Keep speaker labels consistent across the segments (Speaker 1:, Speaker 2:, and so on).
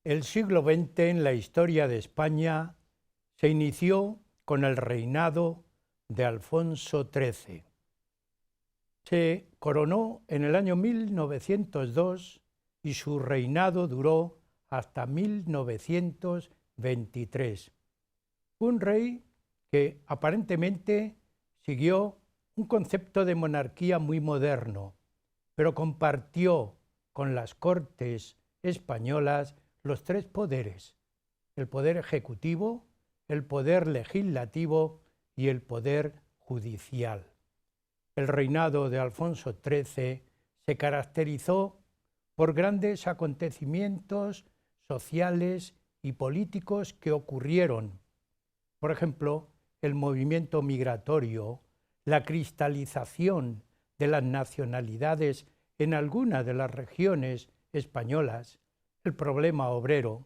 Speaker 1: El siglo XX en la historia de España se inició con el reinado de Alfonso XIII. Se coronó en el año 1902 y su reinado duró hasta 1923. Un rey que aparentemente siguió un concepto de monarquía muy moderno, pero compartió con las Cortes españolas los tres poderes: el poder ejecutivo, el poder legislativo y el poder judicial. El reinado de Alfonso XIII se caracterizó por grandes acontecimientos sociales y políticos que ocurrieron. Por ejemplo, el movimiento migratorio, la cristalización de las nacionalidades en algunas de las regiones españolas, el problema obrero.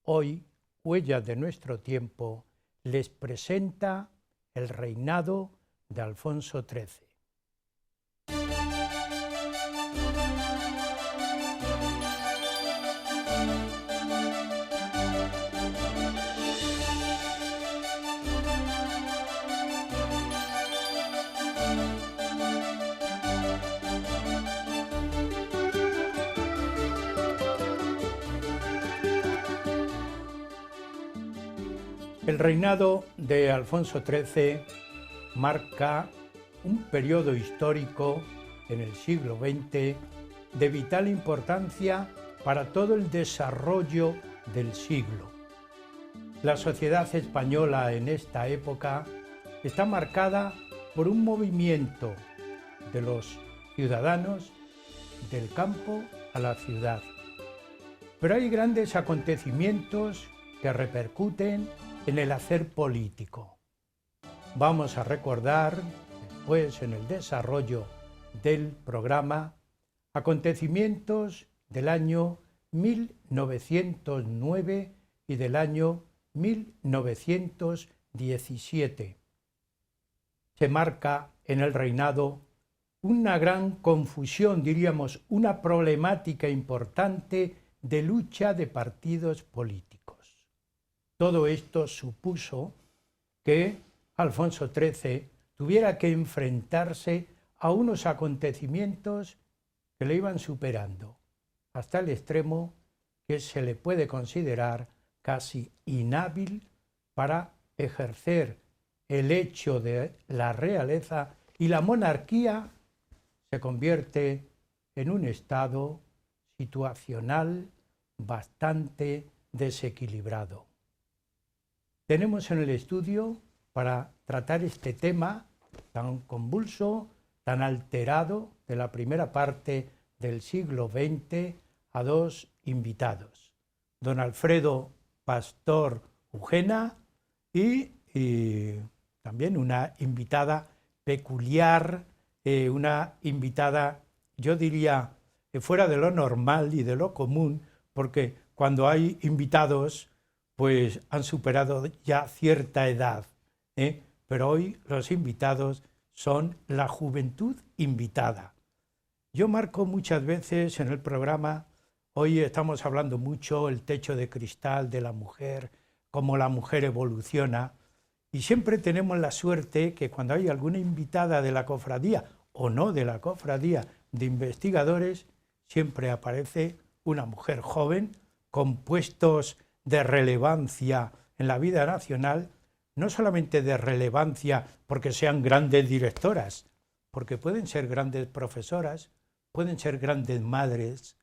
Speaker 1: Hoy, Huellas de nuestro tiempo les presenta el reinado de Alfonso XIII. El reinado de Alfonso XIII marca un periodo histórico en el siglo XX de vital importancia para todo el desarrollo del siglo. La sociedad española en esta época está marcada por un movimiento de los ciudadanos del campo a la ciudad. Pero hay grandes acontecimientos que repercuten en el hacer político. Vamos a recordar, después en el desarrollo del programa, acontecimientos del año 1909 y del año 1917. Se marca en el reinado una gran confusión, diríamos, una problemática importante de lucha de partidos políticos. Todo esto supuso que Alfonso XIII tuviera que enfrentarse a unos acontecimientos que le iban superando, hasta el extremo que se le puede considerar casi inhábil para ejercer el hecho de la realeza, y la monarquía se convierte en un estado situacional bastante desequilibrado. Tenemos en el estudio, para tratar este tema tan convulso, tan alterado de la primera parte del siglo XX, a dos invitados: don Alfredo Pastor Ujena y también una invitada peculiar, una invitada, yo diría, fuera de lo normal y de lo común, porque cuando hay invitados pues han superado ya cierta edad, pero hoy los invitados son la juventud invitada. Yo marco muchas veces en el programa, hoy estamos hablando mucho el techo de cristal de la mujer, cómo la mujer evoluciona, y siempre tenemos la suerte que cuando hay alguna invitada de la cofradía o no de la cofradía de investigadores, siempre aparece una mujer joven con puestos de relevancia en la vida nacional, no solamente de relevancia porque sean grandes directoras, porque pueden ser grandes profesoras, pueden ser grandes madres,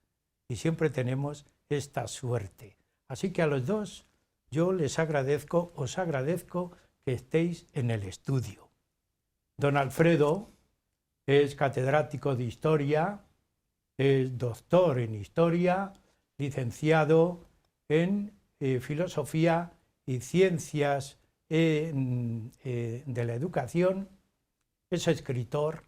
Speaker 1: y siempre tenemos esta suerte. Así que a los dos yo os agradezco que estéis en el estudio. Don Alfredo es catedrático de Historia, es doctor en Historia, licenciado en Filosofía y Ciencias de la Educación, es escritor,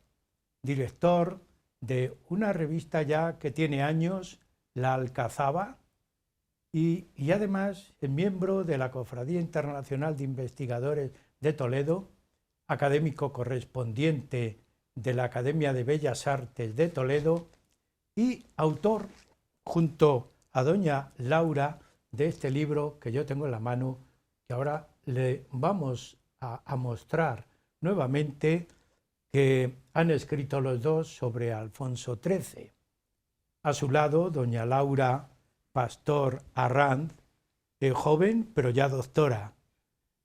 Speaker 1: director de una revista ya que tiene años, La Alcazaba, y además es miembro de la Cofradía Internacional de Investigadores de Toledo, académico correspondiente de la Academia de Bellas Artes de Toledo y autor, junto a doña Laura de este libro que yo tengo en la mano, que ahora le vamos a mostrar nuevamente, que han escrito los dos sobre Alfonso XIII. A su lado, doña Laura Pastor Arranz, joven pero ya doctora,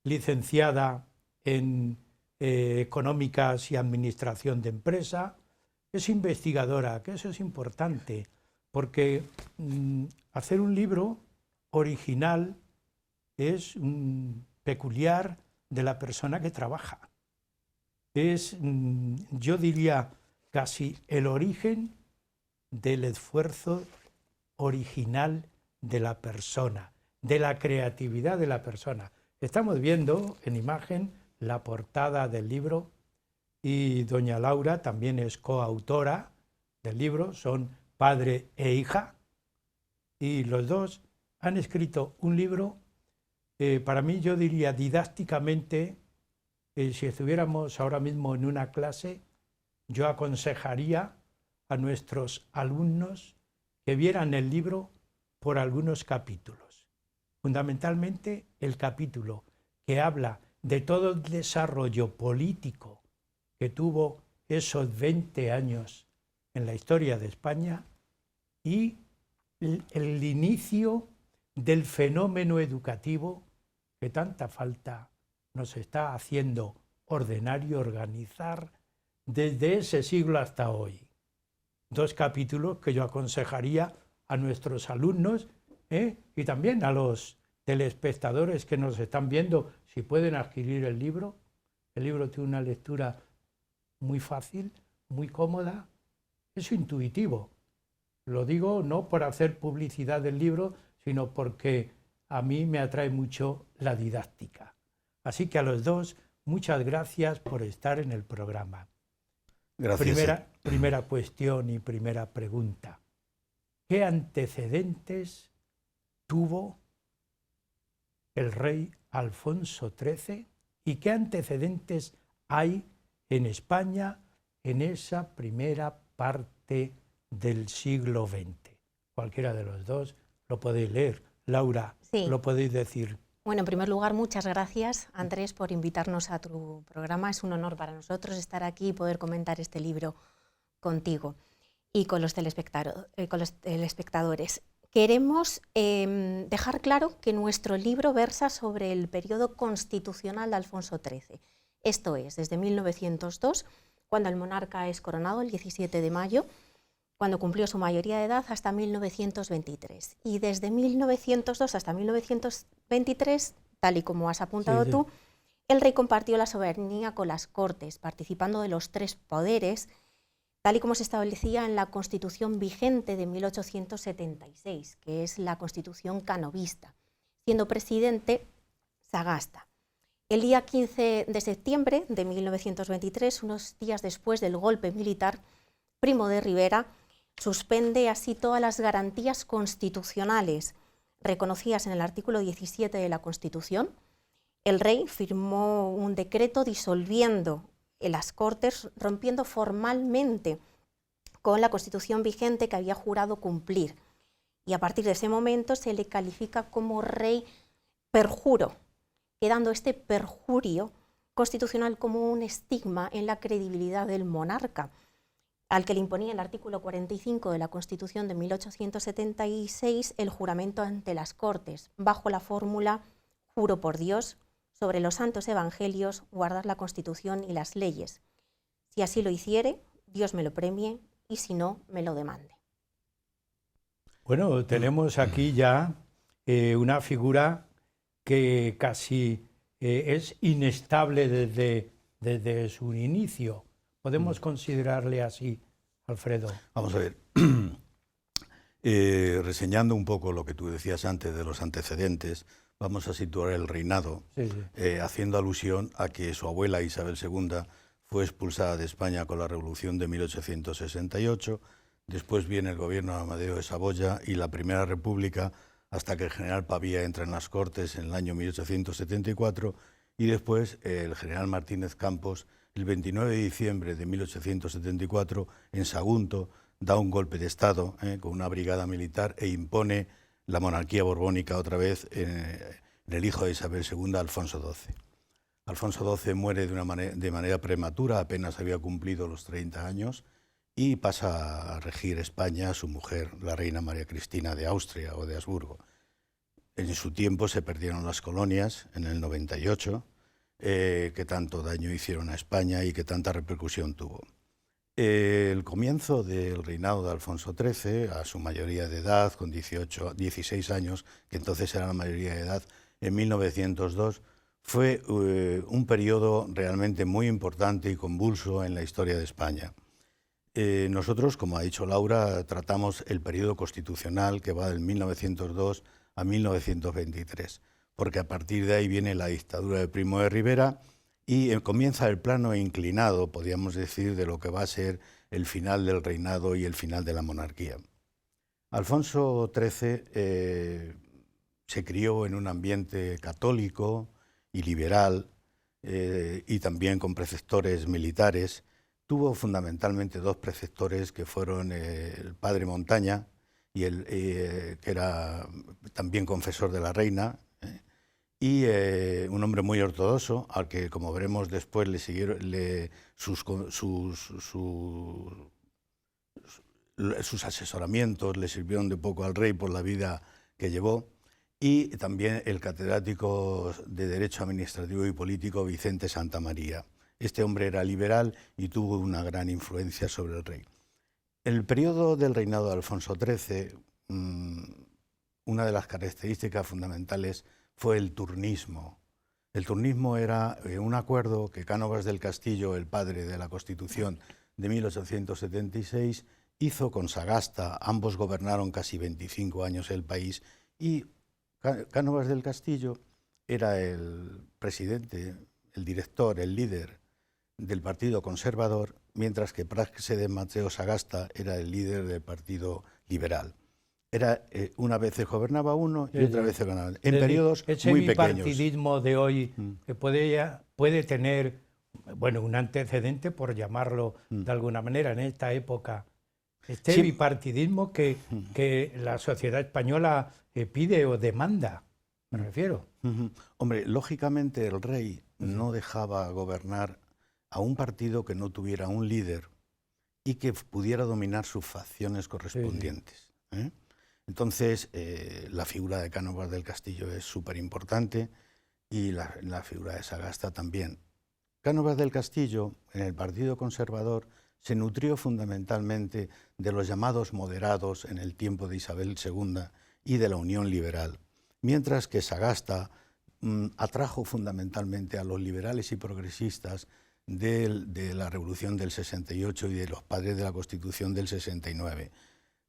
Speaker 1: licenciada en Económicas y Administración de Empresa, es investigadora, que eso es importante, porque hacer un libro original es peculiar de la persona que trabaja. Es, yo diría, casi el origen del esfuerzo original de la persona, de la creatividad de la persona. Estamos viendo en imagen la portada del libro y doña Laura también es coautora del libro, son padre e hija, y los dos han escrito un libro, para mí yo diría didácticamente, si estuviéramos ahora mismo en una clase, yo aconsejaría a nuestros alumnos que vieran el libro por algunos capítulos. Fundamentalmente el capítulo que habla de todo el desarrollo político que tuvo esos 20 años en la historia de España y el inicio del fenómeno educativo que tanta falta nos está haciendo ordenar y organizar desde ese siglo hasta hoy. Dos capítulos que yo aconsejaría a nuestros alumnos y también a los telespectadores que nos están viendo, si pueden adquirir el libro. El libro tiene una lectura muy fácil, muy cómoda, es intuitivo. Lo digo no por hacer publicidad del libro, sino porque a mí me atrae mucho la didáctica. Así que a los dos, muchas gracias por estar en el programa.
Speaker 2: Gracias.
Speaker 1: Primera cuestión y primera pregunta. ¿Qué antecedentes tuvo el rey Alfonso XIII y qué antecedentes hay en España en esa primera parte del siglo XX? Cualquiera de los dos lo podéis leer. Laura,
Speaker 3: sí.
Speaker 1: Lo podéis decir.
Speaker 3: Bueno, en primer lugar, muchas gracias, Andrés, por invitarnos a tu programa. Es un honor para nosotros estar aquí y poder comentar este libro contigo y con los telespectadores. Queremos dejar claro que nuestro libro versa sobre el periodo constitucional de Alfonso XIII. Esto es, desde 1902, cuando el monarca es coronado, el 17 de mayo, cuando cumplió su mayoría de edad, hasta 1923. Y desde 1902 hasta 1923, tal y como has apuntado tú, el rey compartió la soberanía con las Cortes, participando de los tres poderes, tal y como se establecía en la Constitución vigente de 1876, que es la Constitución canovista, siendo presidente Sagasta. El día 15 de septiembre de 1923, unos días después del golpe militar, Primo de Rivera suspende así todas las garantías constitucionales reconocidas en el artículo 17 de la Constitución. El rey firmó un decreto disolviendo las Cortes, rompiendo formalmente con la Constitución vigente que había jurado cumplir. Y a partir de ese momento se le califica como rey perjuro, quedando este perjurio constitucional como un estigma en la credibilidad del monarca, al que le imponía el artículo 45 de la Constitución de 1876 el juramento ante las Cortes, bajo la fórmula «Juro por Dios, sobre los santos evangelios, guardar la Constitución y las leyes. Si así lo hiciere, Dios me lo premie, y si no, me lo demande».
Speaker 1: Bueno, tenemos aquí ya una figura que casi es inestable desde su inicio. ¿Podemos considerarle así, Alfredo?
Speaker 2: Vamos a ver, reseñando un poco lo que tú decías antes de los antecedentes, vamos a situar el reinado, haciendo alusión a que su abuela Isabel II fue expulsada de España con la Revolución de 1868, después viene el gobierno de Amadeo de Saboya y la Primera República, hasta que el general Pavía entra en las Cortes en el año 1874, y después el general Martínez Campos, el 29 de diciembre de 1874, en Sagunto, da un golpe de Estado con una brigada militar e impone la monarquía borbónica otra vez en el hijo de Isabel II, Alfonso XII. Alfonso XII muere de manera prematura, apenas había cumplido los 30 años, y pasa a regir España su mujer, la reina María Cristina de Austria o de Habsburgo. En su tiempo se perdieron las colonias, en el 98, que tanto daño hicieron a España y que tanta repercusión tuvo. El comienzo del reinado de Alfonso XIII, a su mayoría de edad, con 16 años, que entonces era la mayoría de edad, en 1902, fue un periodo realmente muy importante y convulso en la historia de España. Nosotros, como ha dicho Laura, tratamos el periodo constitucional que va del 1902 a 1923, porque a partir de ahí viene la dictadura de Primo de Rivera y comienza el plano inclinado, podríamos decir, de lo que va a ser el final del reinado y el final de la monarquía. Alfonso XIII se crió en un ambiente católico y liberal y también con preceptores militares. Tuvo fundamentalmente dos preceptores que fueron el padre Montaña, y que era también confesor de la reina, y un hombre muy ortodoxo, al que, como veremos después, le siguieron sus asesoramientos le sirvieron de poco al rey por la vida que llevó, y también el catedrático de Derecho Administrativo y Político Vicente Santamaría. Este hombre era liberal y tuvo una gran influencia sobre el rey. En el periodo del reinado de Alfonso XIII, una de las características fundamentales fue el turnismo. El turnismo era un acuerdo que Cánovas del Castillo, el padre de la Constitución de 1876, hizo con Sagasta. Ambos gobernaron casi 25 años el país y Cánovas del Castillo era el presidente, el director, el líder del Partido Conservador, mientras que Práxedes Mateo Sagasta era el líder del Partido Liberal. Era una vez gobernaba uno y otra vez gobernaba en periodos muy pequeños.
Speaker 1: Ese bipartidismo de hoy que puede tener, bueno, un antecedente, por llamarlo de alguna manera, en esta época. Este bipartidismo que la sociedad española pide o demanda, me refiero.
Speaker 2: Hombre, lógicamente el rey no dejaba gobernar a un partido que no tuviera un líder y que pudiera dominar sus facciones correspondientes. Entonces, la figura de Cánovas del Castillo es súper importante y la figura de Sagasta también. Cánovas del Castillo, en el Partido Conservador, se nutrió fundamentalmente de los llamados moderados en el tiempo de Isabel II y de la Unión Liberal, mientras que Sagasta atrajo fundamentalmente a los liberales y progresistas de la Revolución del 68 y de los padres de la Constitución del 69.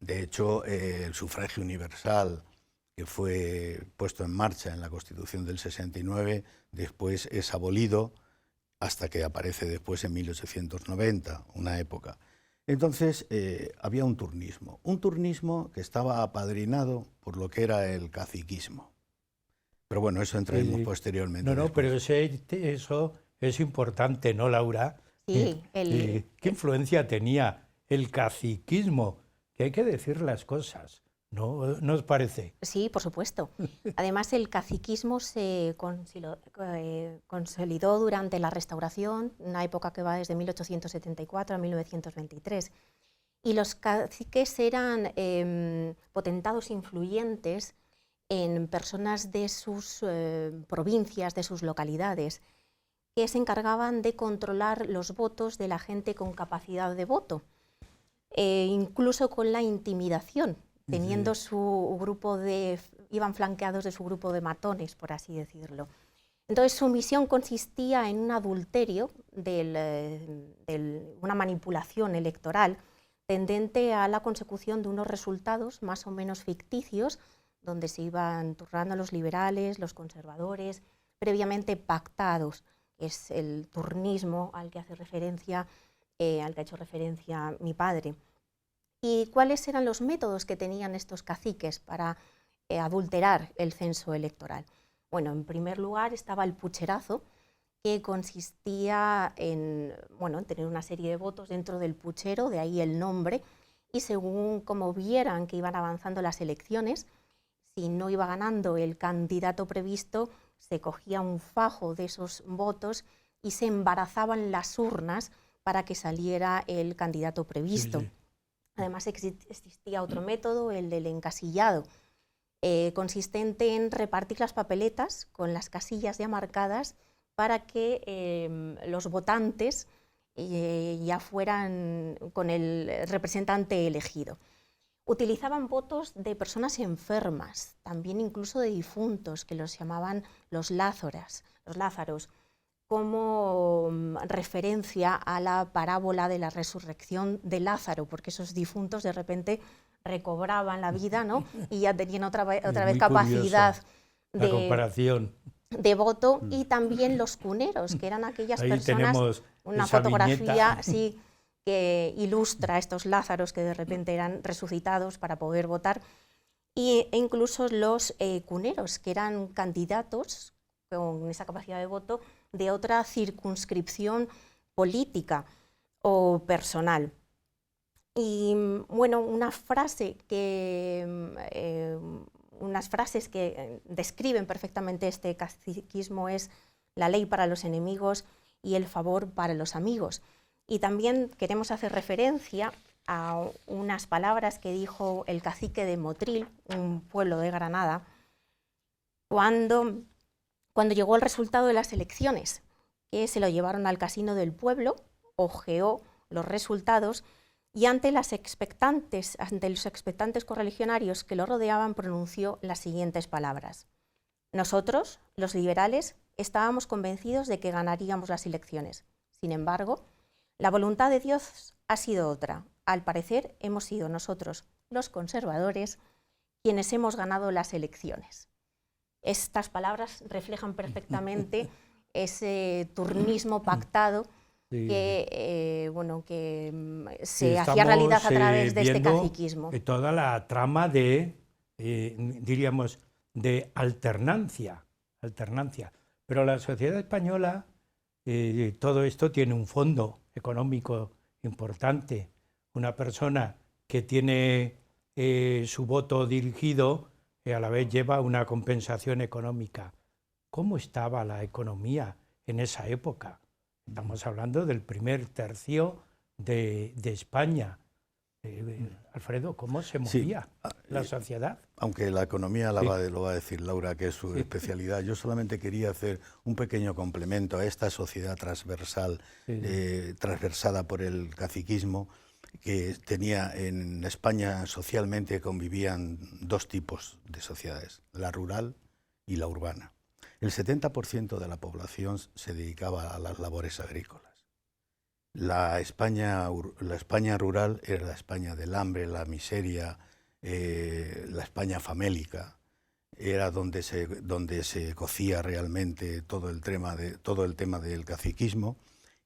Speaker 2: De hecho, el sufragio universal, que fue puesto en marcha en la Constitución del 69, después es abolido hasta que aparece después en 1890, una época. Entonces, había un turnismo que estaba apadrinado por lo que era el caciquismo. Pero bueno, eso entraremos posteriormente.
Speaker 1: No, pero eso es importante, ¿no, Laura?
Speaker 3: Sí.
Speaker 1: ¿Qué influencia tenía el caciquismo? Que hay que decir las cosas, ¿no os parece?
Speaker 3: Sí, por supuesto. Además, el caciquismo se consolidó durante la Restauración, una época que va desde 1874 a 1923. Y los caciques eran potentados influyentes en personas de sus provincias, de sus localidades, que se encargaban de controlar los votos de la gente con capacidad de voto, incluso con la intimidación, teniendo su grupo iban flanqueados de su grupo de matones, por así decirlo. Entonces su misión consistía en un adulterio, una manipulación electoral tendente a la consecución de unos resultados más o menos ficticios, donde se iban turnando los liberales, los conservadores, previamente pactados. Es el turnismo al que ha hecho referencia mi padre. ¿Y cuáles eran los métodos que tenían estos caciques para adulterar el censo electoral? Bueno, en primer lugar estaba el pucherazo, que consistía en tener una serie de votos dentro del puchero, de ahí el nombre, y según como vieran que iban avanzando las elecciones, si no iba ganando el candidato previsto, se cogía un fajo de esos votos y se embarazaban las urnas para que saliera el candidato previsto. Sí, sí. Además existía otro método, el del encasillado, consistente en repartir las papeletas con las casillas ya marcadas para que los votantes ya fueran con el representante elegido. Utilizaban votos de personas enfermas, también incluso de difuntos, que los llamaban los Lázaros, como referencia a la parábola de la resurrección de Lázaro, porque esos difuntos de repente recobraban la vida, ¿no? Y ya tenían otra vez capacidad de voto. Y también los cuneros, que eran aquellas personas, una fotografía sí, que ilustra a estos Lázaros que de repente eran resucitados para poder votar, e incluso los cuneros, que eran candidatos con esa capacidad de voto de otra circunscripción política o personal. Y bueno, unas frases que describen perfectamente este caciquismo es la ley para los enemigos y el favor para los amigos. Y también queremos hacer referencia a unas palabras que dijo el cacique de Motril, un pueblo de Granada, cuando llegó el resultado de las elecciones, que se lo llevaron al casino del pueblo, ojeó los resultados y ante los expectantes correligionarios que lo rodeaban pronunció las siguientes palabras: nosotros, los liberales, estábamos convencidos de que ganaríamos las elecciones. Sin embargo, la voluntad de Dios ha sido otra. Al parecer, hemos sido nosotros, los conservadores, quienes hemos ganado las elecciones. Estas palabras reflejan perfectamente ese turnismo pactado que se hacía realidad a través de este caciquismo.
Speaker 1: Toda la trama de, diríamos, de alternancia. Pero la sociedad española, todo esto tiene un fondo económico importante. Una persona que tiene su voto dirigido a la vez lleva una compensación económica. ¿Cómo estaba la economía en esa época? Estamos hablando del primer tercio de España. Alfredo, ¿cómo se movía la sociedad?
Speaker 2: Aunque la economía lo va a decir Laura, que es su especialidad, yo solamente quería hacer un pequeño complemento a esta sociedad transversal, transversada por el caciquismo, que tenía en España socialmente convivían dos tipos de sociedades, la rural y la urbana. El 70% de la población se dedicaba a las labores agrícolas. La España rural era la España del hambre, la miseria, la España famélica. Era donde se cocía realmente todo el tema del caciquismo,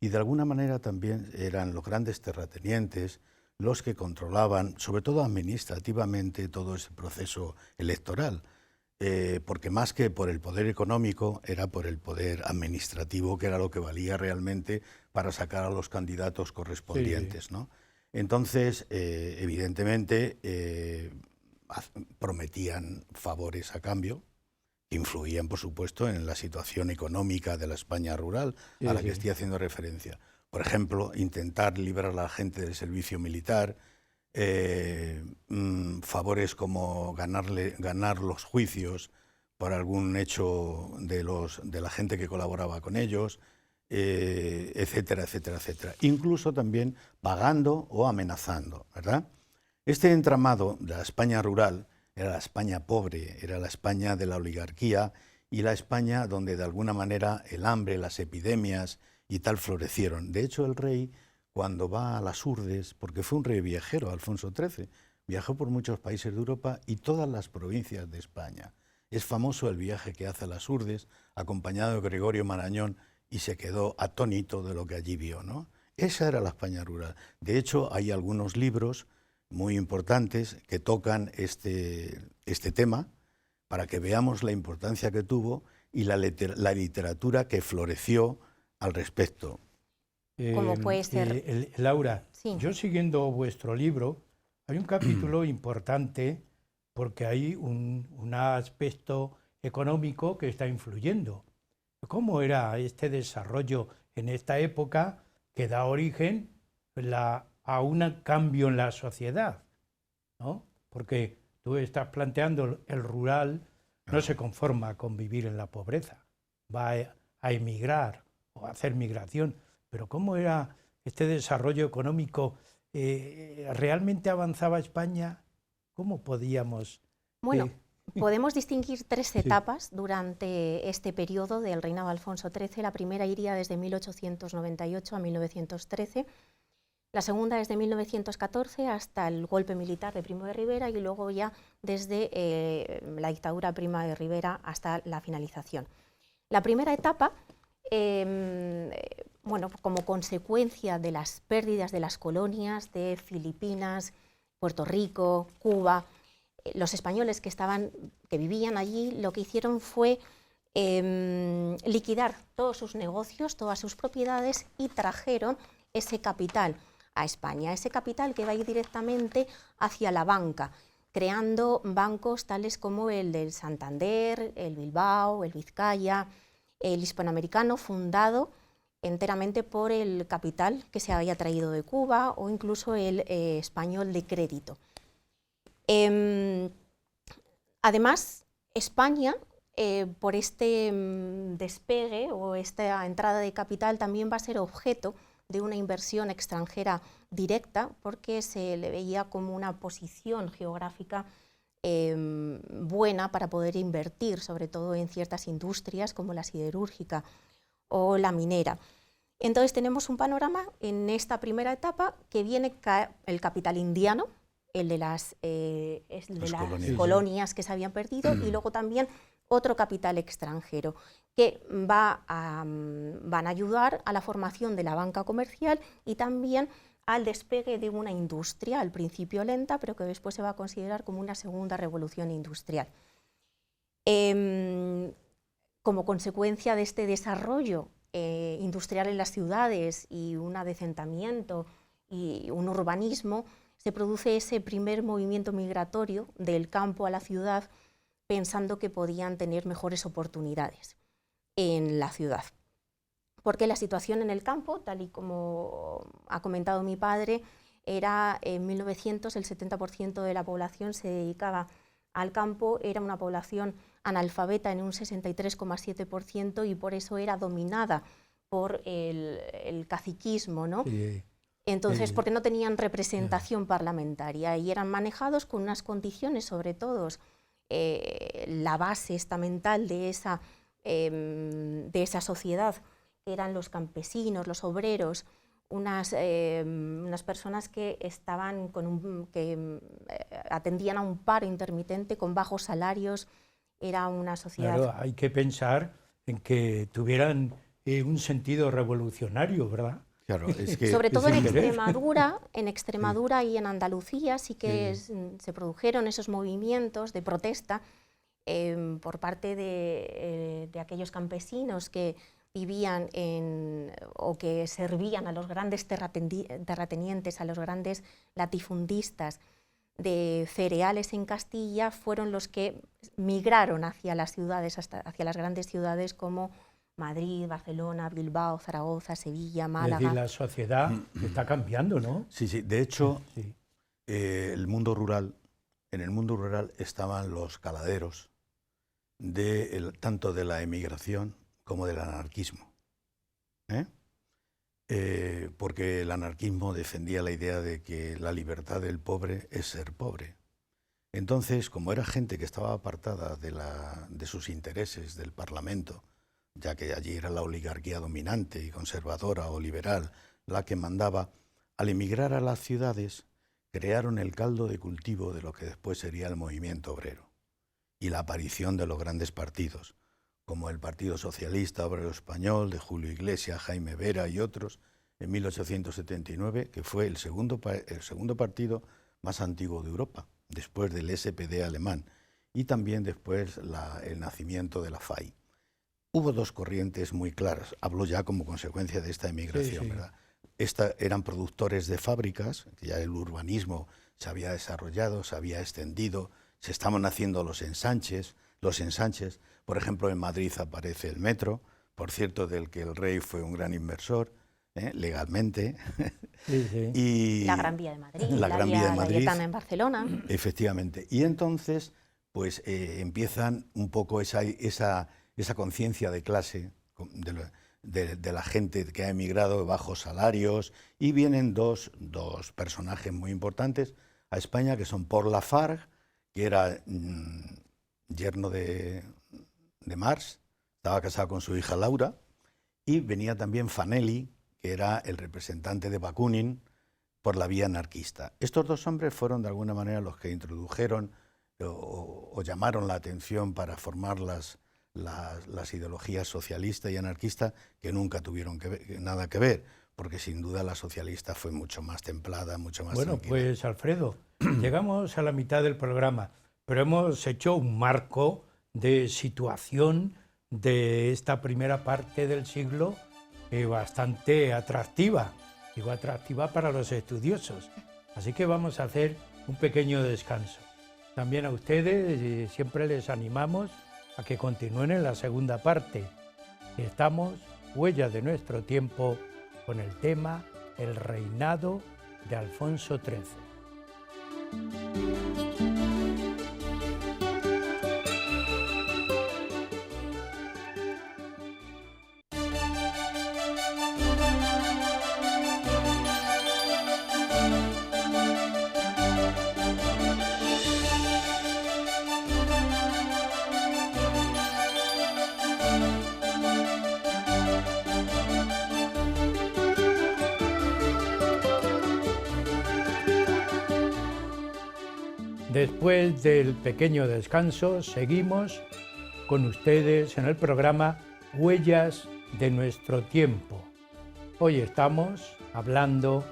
Speaker 2: y de alguna manera también eran los grandes terratenientes los que controlaban, sobre todo administrativamente, todo ese proceso electoral. Porque más que por el poder económico, era por el poder administrativo, que era lo que valía realmente para sacar a los candidatos correspondientes, ¿no? Entonces, evidentemente, prometían favores a cambio, que influían, por supuesto, en la situación económica de la España rural, a la que estoy haciendo referencia. Por ejemplo, intentar librar a la gente del servicio militar, favores como ganar los juicios por algún hecho de la gente que colaboraba con ellos, etcétera, etcétera, etcétera. Incluso también pagando o amenazando, ¿verdad? Este entramado de la España rural era la España pobre, era la España de la oligarquía y la España donde de alguna manera el hambre, las epidemias y tal florecieron. De hecho, el rey, cuando va a las Urdes, porque fue un rey viajero, Alfonso XIII, viajó por muchos países de Europa y todas las provincias de España. Es famoso el viaje que hace a las Urdes, acompañado de Gregorio Marañón, y se quedó atónito de lo que allí vio, ¿no? Esa era la España rural. De hecho, hay algunos libros muy importantes que tocan este tema para que veamos la importancia que tuvo y la literatura que floreció al respecto.
Speaker 3: ¿Cómo puede ser?
Speaker 1: Laura, yo siguiendo vuestro libro, Hay un capítulo importante porque hay un aspecto económico que está influyendo. ¿Cómo era este desarrollo en esta época que da origen a un cambio en la sociedad, ¿no? Porque tú estás planteando el rural no se conforma con vivir en la pobreza, va a emigrar o a hacer migración. Pero ¿cómo era este desarrollo económico? ¿Realmente avanzaba España? ¿Cómo podíamos...?
Speaker 3: Bueno, podemos distinguir tres etapas durante este periodo del reinado de Alfonso XIII. La primera iría desde 1898 a 1913. La segunda desde 1914 hasta el golpe militar de Primo de Rivera y luego ya desde la dictadura Primo de Rivera hasta la finalización. La primera etapa, bueno, como consecuencia de las pérdidas de las colonias de Filipinas, Puerto Rico, Cuba, los españoles que vivían allí lo que hicieron fue liquidar todos sus negocios, todas sus propiedades y trajeron ese capital a España, ese capital que va a ir directamente hacia la banca, creando bancos tales como el del Santander, el Bilbao, el Vizcaya, el hispanoamericano, fundado enteramente por el capital que se había traído de Cuba, o incluso el español de crédito. Además, España, por este despegue o esta entrada de capital, también va a ser objeto de una inversión extranjera directa, porque se le veía como una posición geográfica buena para poder invertir, sobre todo en ciertas industrias como la siderúrgica o la minera. Entonces tenemos un panorama en esta primera etapa que viene el capital indiano, el de las colonias que se habían perdido, y luego también otro capital extranjero que van a ayudar a la formación de la banca comercial y también al despegue de una industria, al principio lenta, pero que después se va a considerar como una segunda revolución industrial. Como consecuencia de este desarrollo industrial en las ciudades y un adecentamiento y un urbanismo, se produce ese primer movimiento migratorio del campo a la ciudad, pensando que podían tener mejores oportunidades en la ciudad. Porque la situación en el campo, tal y como ha comentado mi padre, era en 1900 el 70% de la población se dedicaba al campo, era una población analfabeta en un 63,7% y por eso era dominada por el caciquismo, ¿no?
Speaker 1: Sí.
Speaker 3: Entonces, porque no tenían representación parlamentaria y eran manejados con unas condiciones, sobre todo la base estamental de esa sociedad, que eran los campesinos, los obreros, unas personas que atendían a un paro intermitente con bajos salarios. Era una sociedad...
Speaker 1: Claro, hay que pensar en que tuvieran un sentido revolucionario, ¿verdad?
Speaker 2: Claro, es que,
Speaker 3: sobre todo en Extremadura y en Andalucía sí que se produjeron esos movimientos de protesta por parte de aquellos campesinos que vivían o que servían a los grandes terratenientes, a los grandes latifundistas de cereales en Castilla, fueron los que migraron hacia las ciudades, hacia las grandes ciudades como Madrid, Barcelona, Bilbao, Zaragoza, Sevilla, Málaga.
Speaker 1: Es decir, la sociedad está cambiando, ¿no?
Speaker 2: Sí, sí. De hecho, el mundo rural, en el mundo rural estaban los caladeros tanto de la emigración como del anarquismo. Porque el anarquismo defendía la idea de que la libertad del pobre es ser pobre. Entonces, como era gente que estaba apartada de sus intereses del Parlamento, ya que allí era la oligarquía dominante y conservadora o liberal la que mandaba, al emigrar a las ciudades crearon el caldo de cultivo de lo que después sería el movimiento obrero y la aparición de los grandes partidos, como el Partido Socialista Obrero Español de Julio Iglesias, Jaime Vera y otros, en 1879, que fue el segundo partido más antiguo de Europa, después del SPD alemán, y también después el nacimiento de la FAI. Hubo dos corrientes muy claras, hablo ya como consecuencia de esta emigración, ¿verdad? Eran productores de fábricas, que ya el urbanismo se había desarrollado, se había extendido, se estaban haciendo los ensanches. Por ejemplo, en Madrid aparece el metro, por cierto, del que el rey fue un gran inversor, legalmente.
Speaker 3: Sí, sí. Y la Gran Vía de Madrid,
Speaker 2: la Vía de Madrid,
Speaker 3: Laietana en Barcelona.
Speaker 2: Efectivamente. Y entonces, pues empiezan un poco esa conciencia de clase de la gente que ha emigrado, bajos salarios, y vienen dos personajes muy importantes a España, que son Port Lafargue, que era yerno de Marx, estaba casado con su hija Laura, y venía también Fanelli, que era el representante de Bakunin por la vía anarquista. Estos dos hombres fueron de alguna manera los que introdujeron o llamaron la atención para formar las ideologías socialista y anarquista, que nunca tuvieron nada que ver, porque sin duda la socialista fue mucho más templada, mucho más tranquila.
Speaker 1: Pues Alfredo, llegamos a la mitad del programa, pero hemos hecho un marco de situación de esta primera parte del siglo bastante atractiva, digo atractiva para los estudiosos. Así que vamos a hacer un pequeño descanso. También a ustedes siempre les animamos a que continúen en la segunda parte. Estamos, Huellas de nuestro tiempo, con el tema El reinado de Alfonso XIII. Después del pequeño descanso, seguimos con ustedes en el programa Huellas de nuestro tiempo. Hoy estamos hablando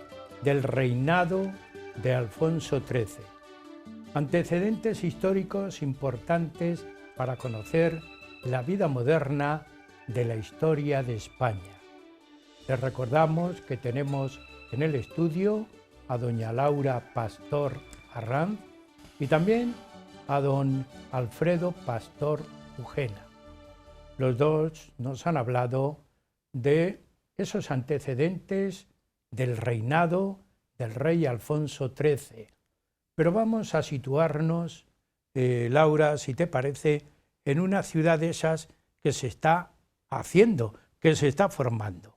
Speaker 1: del reinado de Alfonso XIII. Antecedentes históricos importantes para conocer la vida moderna de la historia de España. Les recordamos que tenemos en el estudio a doña Laura Pastor Arranz y también a don Alfredo Pastor Ujena. Los dos nos han hablado de esos antecedentes del reinado del rey Alfonso XIII. Pero vamos a situarnos, Laura, si te parece, en una ciudad de esas que se está haciendo, que se está formando.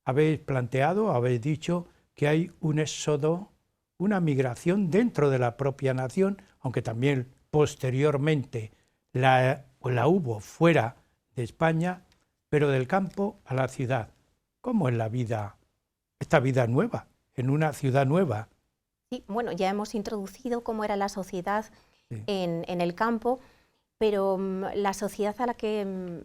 Speaker 1: Habéis planteado, habéis dicho que hay un éxodo, una migración dentro de la propia nación, aunque también posteriormente la hubo fuera de España, pero del campo a la ciudad. ¿Cómo es la vida, esta vida nueva, en una ciudad nueva?
Speaker 3: Sí, bueno, ya hemos introducido cómo era la sociedad en el campo, pero la sociedad a la que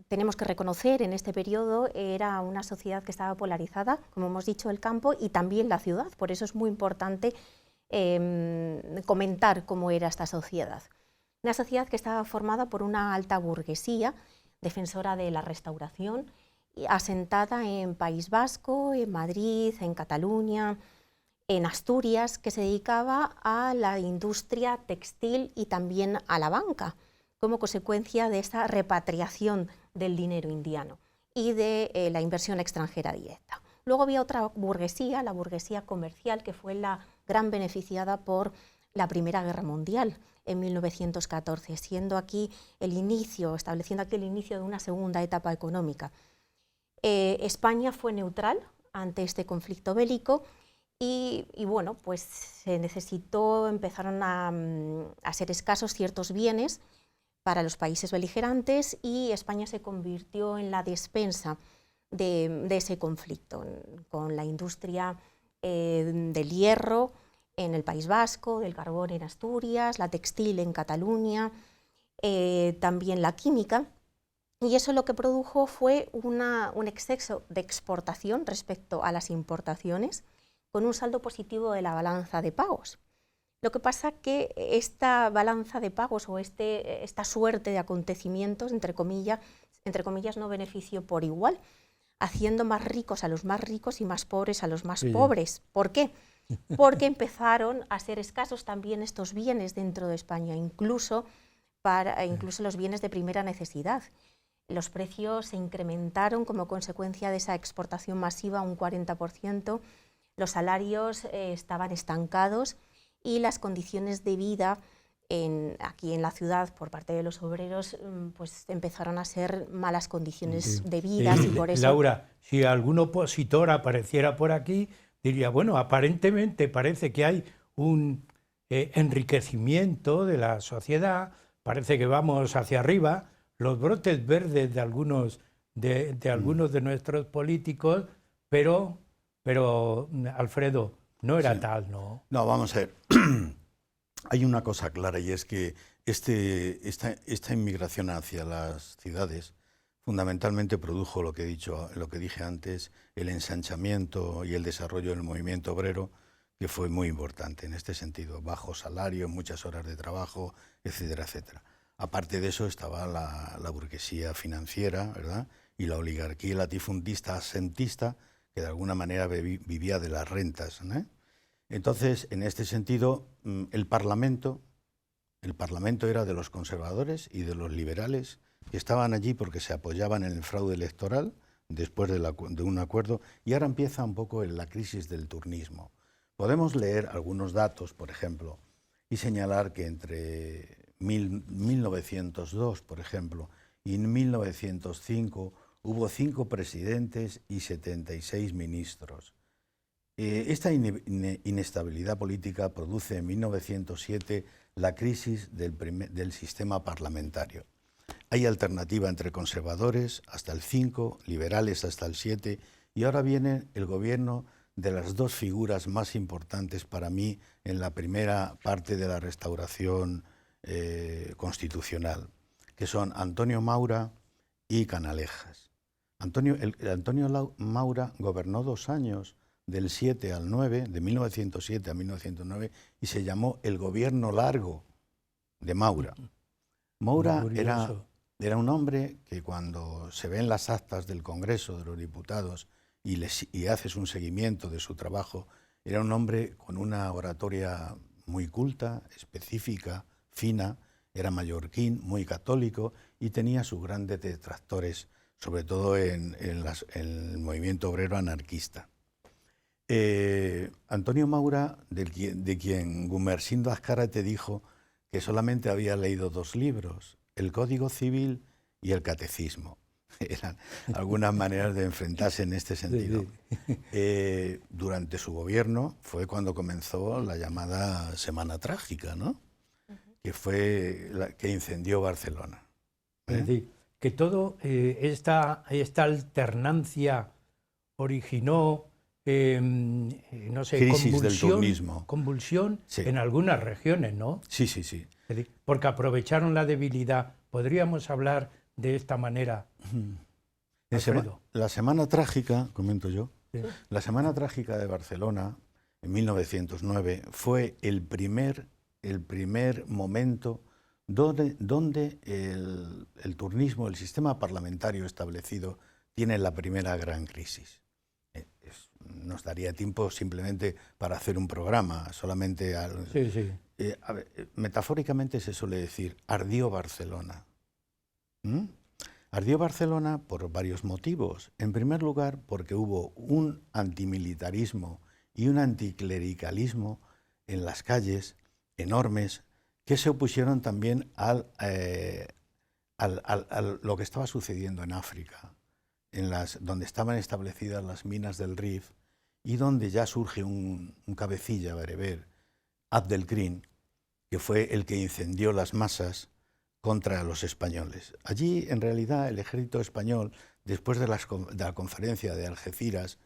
Speaker 3: tenemos que reconocer en este periodo era una sociedad que estaba polarizada, como hemos dicho, el campo y también la ciudad. Por eso es muy importante comentar cómo era esta sociedad. Una sociedad que estaba formada por una alta burguesía, defensora de la restauración, asentada en País Vasco, en Madrid, en Cataluña, en Asturias, que se dedicaba a la industria textil y también a la banca, como consecuencia de esta repatriación del dinero indiano y de la inversión extranjera directa. Luego había otra burguesía, la burguesía comercial, que fue la gran beneficiada por la Primera Guerra Mundial en 1914, siendo aquí el inicio, estableciendo aquí el inicio de una segunda etapa económica. España fue neutral ante este conflicto bélico y bueno, pues se necesitó, empezaron a ser escasos ciertos bienes para los países beligerantes y España se convirtió en la despensa de ese conflicto, con la industria del hierro en el País Vasco, del carbón en Asturias, la textil en Cataluña, también la química, y eso lo que produjo fue un exceso de exportación respecto a las importaciones, con un saldo positivo de la balanza de pagos. Lo que pasa que esta balanza de pagos o esta suerte de acontecimientos, entre comillas, no benefició por igual, haciendo más ricos a los más ricos y más pobres a los más pobres. ¿Por qué? porque empezaron a ser escasos también estos bienes dentro de España, incluso los bienes de primera necesidad. Los precios se incrementaron como consecuencia de esa exportación masiva un 40%, los salarios estaban estancados y las condiciones de vida aquí en la ciudad por parte de los obreros pues empezaron a ser malas condiciones de vida y por eso...
Speaker 1: Laura, si algún opositor apareciera por aquí, diría, bueno, aparentemente parece que hay un enriquecimiento de la sociedad, parece que vamos hacia arriba, los brotes verdes de algunos de nuestros políticos, pero Alfredo, no era tal, ¿no?
Speaker 2: No, vamos a ver. Hay una cosa clara y es que esta inmigración hacia las ciudades fundamentalmente produjo lo que dije antes, el ensanchamiento y el desarrollo del movimiento obrero, que fue muy importante en este sentido, bajo salario, muchas horas de trabajo, etcétera, etcétera. Aparte de eso estaba la burguesía financiera, ¿verdad? Y la oligarquía latifundista asentista, que de alguna manera vivía de las rentas, ¿no? Entonces, en este sentido, el Parlamento era de los conservadores y de los liberales, que estaban allí porque se apoyaban en el fraude electoral después de un acuerdo, y ahora empieza un poco la crisis del turnismo. Podemos leer algunos datos, por ejemplo, y señalar que entre 1902, por ejemplo, y en 1905 hubo 5 presidentes y 76 ministros. Esta inestabilidad política produce en 1907 la crisis del sistema parlamentario. Hay alternativa entre conservadores hasta el 5, liberales hasta el 7, y ahora viene el gobierno de las 2 figuras más importantes para mí en la primera parte de la restauración constitucional, que son Antonio Maura y Canalejas. Antonio Maura gobernó 2 años, del 7 al 9, de 1907 a 1909, y se llamó el gobierno largo de Maura. Maura era un hombre que cuando se ven las actas del Congreso de los Diputados y haces un seguimiento de su trabajo, era un hombre con una oratoria muy culta, específica, fina, era mallorquín, muy católico y tenía sus grandes detractores, sobre todo en el movimiento obrero anarquista. Antonio Maura, de quien Gumersindo Azcárate dijo que solamente había leído 2 libros, el Código Civil y el Catecismo. Eran algunas maneras de enfrentarse en este sentido. Durante su gobierno fue cuando comenzó la llamada Semana Trágica, ¿no? Que fue la que incendió Barcelona.
Speaker 1: Es decir, que toda esta alternancia originó no sé,
Speaker 2: crisis del turnismo.
Speaker 1: Convulsión
Speaker 2: sí.
Speaker 1: En algunas regiones, ¿no?
Speaker 2: Sí, sí, sí.
Speaker 1: Es decir, porque aprovecharon la debilidad. ¿Podríamos hablar de esta manera?
Speaker 2: La Semana Trágica, comento yo, sí. La Semana Trágica de Barcelona, en 1909, fue el primer momento donde el turnismo, el sistema parlamentario establecido, tiene la primera gran crisis. Nos daría tiempo simplemente para hacer un programa, solamente... metafóricamente se suele decir, ardió Barcelona. Ardió Barcelona por varios motivos. En primer lugar, porque hubo un antimilitarismo y un anticlericalismo en las calles enormes que se opusieron también a lo que estaba sucediendo en África, donde estaban establecidas las minas del Rif y donde ya surge un cabecilla bereber, Abdelkrim, que fue el que incendió las masas contra los españoles. Allí, en realidad, el ejército español, después de la conferencia de Algeciras,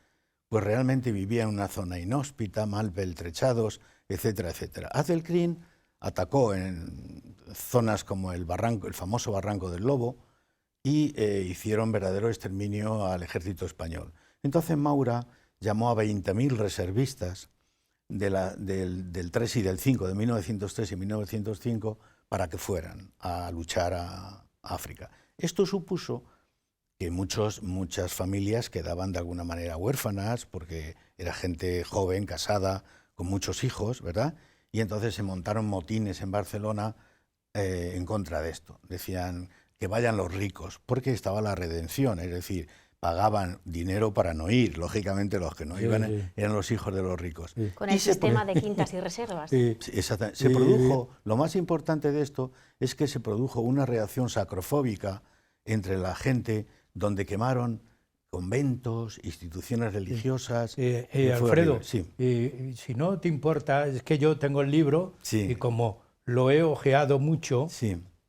Speaker 2: pues realmente vivía en una zona inhóspita, mal peltrechados, etcétera, etcétera. Abdelkrim atacó en zonas como el famoso Barranco del Lobo y hicieron verdadero exterminio al ejército español. Entonces Maura llamó a 20.000 reservistas del 3 y del 5, de 1903 y 1905, para que fueran a luchar a África. Esto supuso que muchas familias quedaban de alguna manera huérfanas, porque era gente joven, casada, con muchos hijos, ¿verdad? Y entonces se montaron motines en Barcelona en contra de esto. Decían que vayan los ricos, porque estaba la redención, es decir, pagaban dinero para no ir. Lógicamente los que no iban eran los hijos de los ricos.
Speaker 3: Con el sistema de quintas y reservas.
Speaker 2: Exactamente. Se produjo, lo más importante de esto es que se produjo una reacción sacrofóbica entre la gente, donde quemaron conventos, instituciones religiosas.
Speaker 1: Alfredo, si no te importa, es que yo tengo el libro y como lo he ojeado mucho,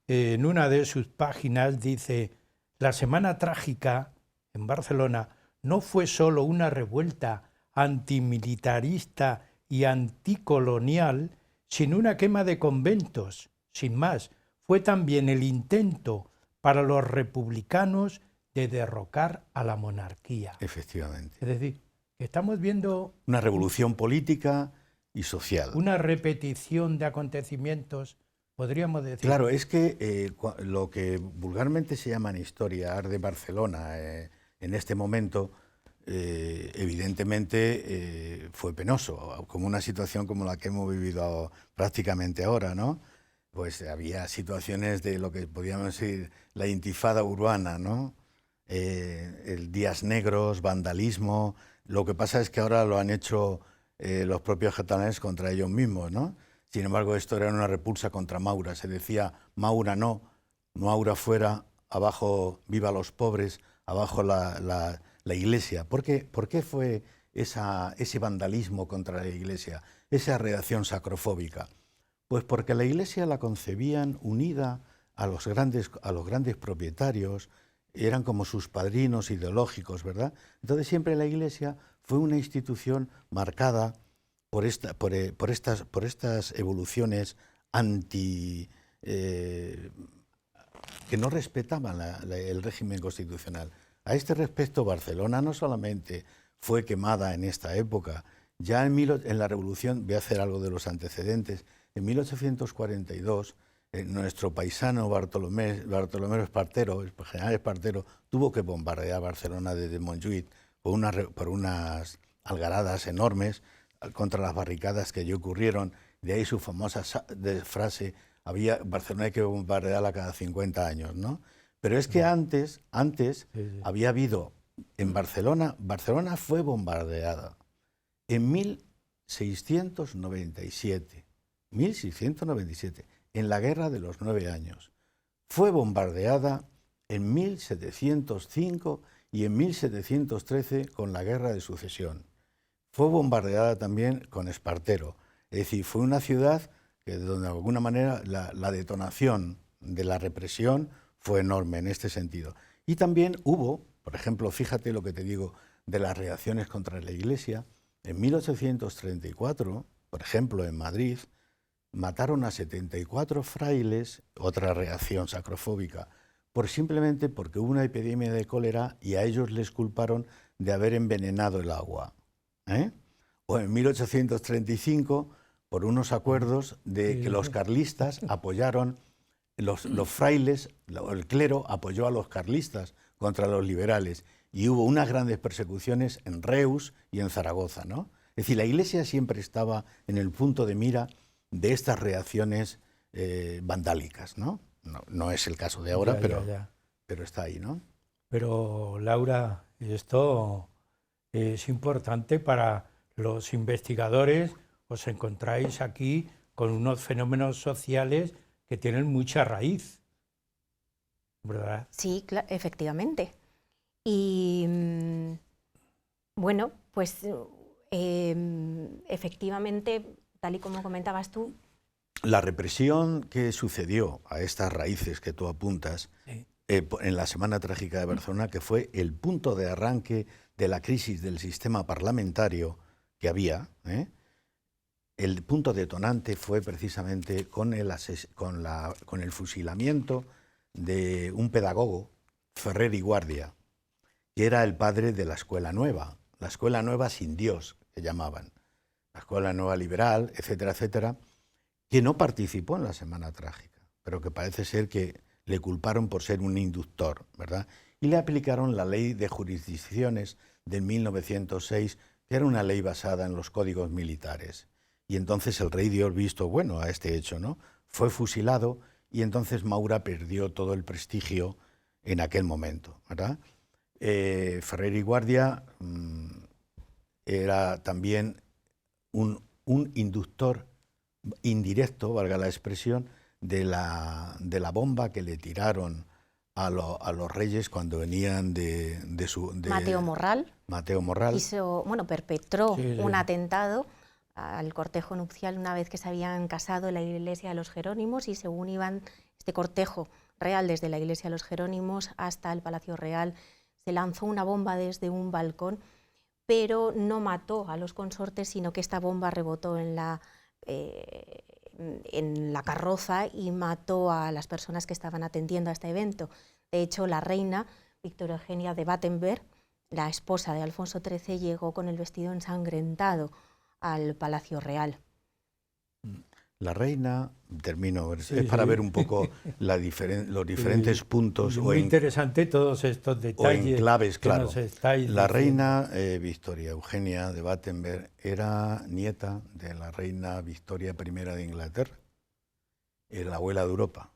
Speaker 1: en una de sus páginas dice: la Semana Trágica en Barcelona no fue solo una revuelta antimilitarista y anticolonial, sino una quema de conventos, sin más. Fue también el intento para los republicanos de derrocar a la monarquía.
Speaker 2: Efectivamente.
Speaker 1: Es decir, estamos viendo
Speaker 2: una revolución política y social.
Speaker 1: Una repetición de acontecimientos, podríamos decir.
Speaker 2: Claro, es que lo que vulgarmente se llama en historia Ars de Barcelona en este momento, evidentemente fue penoso, como una situación como la que hemos vivido prácticamente ahora, ¿no? Pues había situaciones de lo que podríamos decir la intifada urbana, ¿no? Días negros, vandalismo. Lo que pasa es que ahora lo han hecho los propios catalanes contra ellos mismos, ¿no? Sin embargo, esto era una repulsa contra Maura. Se decía: Maura no, Maura fuera, abajo viva los pobres, abajo la Iglesia. ¿Por qué fue ese vandalismo contra la Iglesia, esa reacción sacrofóbica? Pues porque la Iglesia la concebían unida a los grandes propietarios, eran como sus padrinos ideológicos, ¿verdad? Entonces siempre la Iglesia fue una institución marcada por estas evoluciones que no respetaban el régimen constitucional. A este respecto, Barcelona no solamente fue quemada en esta época, ya en la Revolución, voy a hacer algo de los antecedentes, en 1842, nuestro paisano Bartolomé Espartero, el general Espartero, tuvo que bombardear Barcelona desde Montjuïc por unas algaradas enormes contra las barricadas que allí ocurrieron. De ahí su famosa frase: Barcelona hay que bombardearla cada 50 años, ¿no? Pero es que antes había habido en Barcelona fue bombardeada en 1697, en la Guerra de los 9 años. Fue bombardeada en 1705 y en 1713 con la Guerra de Sucesión. Fue bombardeada también con Espartero. Es decir, fue una ciudad donde de alguna manera la detonación de la represión fue enorme en este sentido. Y también hubo, por ejemplo, fíjate lo que te digo de las reacciones contra la Iglesia. En 1834, por ejemplo, en Madrid, mataron a 74 frailes, otra reacción sacrofóbica, simplemente porque hubo una epidemia de cólera y a ellos les culparon de haber envenenado el agua. O en 1835, por unos acuerdos de que los carlistas apoyaron, los frailes, el clero apoyó a los carlistas contra los liberales, y hubo unas grandes persecuciones en Reus y en Zaragoza, ¿no? Es decir, la Iglesia siempre estaba en el punto de mira de estas reacciones vandálicas, ¿no? No es el caso de ahora, pero está ahí, ¿no?
Speaker 1: Pero, Laura, esto es importante para los investigadores. Os encontráis aquí con unos fenómenos sociales que tienen mucha raíz, ¿verdad?
Speaker 3: Sí, efectivamente. Y bueno, pues efectivamente, tal y como comentabas tú,
Speaker 2: la represión que sucedió a estas raíces que tú apuntas en la Semana Trágica de Barcelona, que fue el punto de arranque de la crisis del sistema parlamentario que había, el punto detonante fue precisamente con el fusilamiento de un pedagogo, Ferrer y Guardia, que era el padre de la Escuela Nueva, la Escuela Nueva sin Dios, que llamaban, la Escuela Nueva Liberal, etcétera, etcétera, que no participó en la Semana Trágica, pero que parece ser que le culparon por ser un inductor, ¿verdad? Y le aplicaron la Ley de Jurisdicciones de 1906, que era una ley basada en los códigos militares. y entonces el rey dio el visto bueno a este hecho, ¿no? Fue fusilado y entonces Maura perdió todo el prestigio en aquel momento, ¿verdad? Ferrer y Guardia era también un inductor indirecto, valga la expresión, de la bomba que le tiraron a los reyes cuando venían de
Speaker 3: Mateo Morral.
Speaker 2: Mateo Morral.
Speaker 3: Perpetró un atentado al cortejo nupcial una vez que se habían casado en la iglesia de los Jerónimos, y según iban este cortejo real desde la iglesia de los Jerónimos hasta el Palacio Real, se lanzó una bomba desde un balcón, pero no mató a los consortes, sino que esta bomba rebotó en la carroza y mató a las personas que estaban atendiendo a este evento. De hecho, la reina Victoria Eugenia de Battenberg, la esposa de Alfonso XIII, llegó con el vestido ensangrentado al Palacio Real.
Speaker 2: La reina, termino, para ver un poco los diferentes puntos.
Speaker 1: Muy interesante todos estos detalles.
Speaker 2: O enclaves, claro. La reina Victoria Eugenia de Battenberg era nieta de la reina Victoria I de Inglaterra, la abuela de Europa.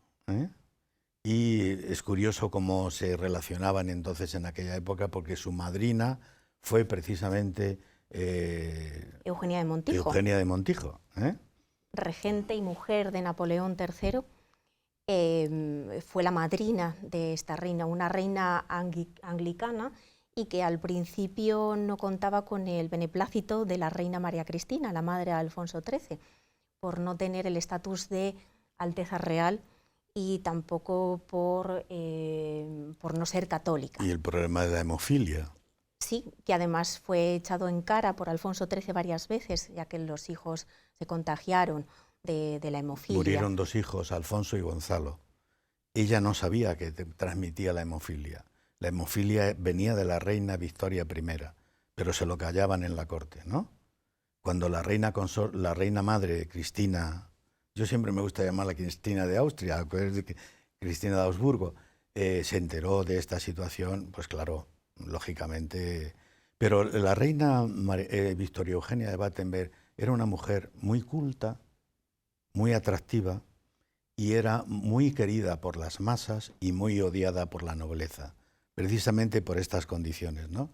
Speaker 2: Y es curioso cómo se relacionaban entonces en aquella época, porque su madrina fue precisamente
Speaker 3: Eugenia de Montijo.
Speaker 2: Eugenia de Montijo,
Speaker 3: regente y mujer de Napoleón III, fue la madrina de esta reina, una reina anglicana, y que al principio no contaba con el beneplácito de la reina María Cristina, la madre de Alfonso XIII, por no tener el estatus de Alteza Real y tampoco por no ser católica.
Speaker 2: Y el problema de la hemofilia.
Speaker 3: Sí, que además fue echado en cara por Alfonso XIII varias veces, ya que los hijos se contagiaron de la hemofilia.
Speaker 2: Murieron 2 hijos, Alfonso y Gonzalo. Ella no sabía que transmitía la hemofilia. La hemofilia venía de la reina Victoria I, pero se lo callaban en la corte, ¿no? Cuando la reina madre, Cristina, yo siempre me gusta llamarla Cristina de Austria, Cristina de Augsburgo, se enteró de esta situación, pues claro, lógicamente. Pero la reina Victoria Eugenia de Battenberg era una mujer muy culta, muy atractiva, y era muy querida por las masas y muy odiada por la nobleza, precisamente por estas condiciones, ¿no?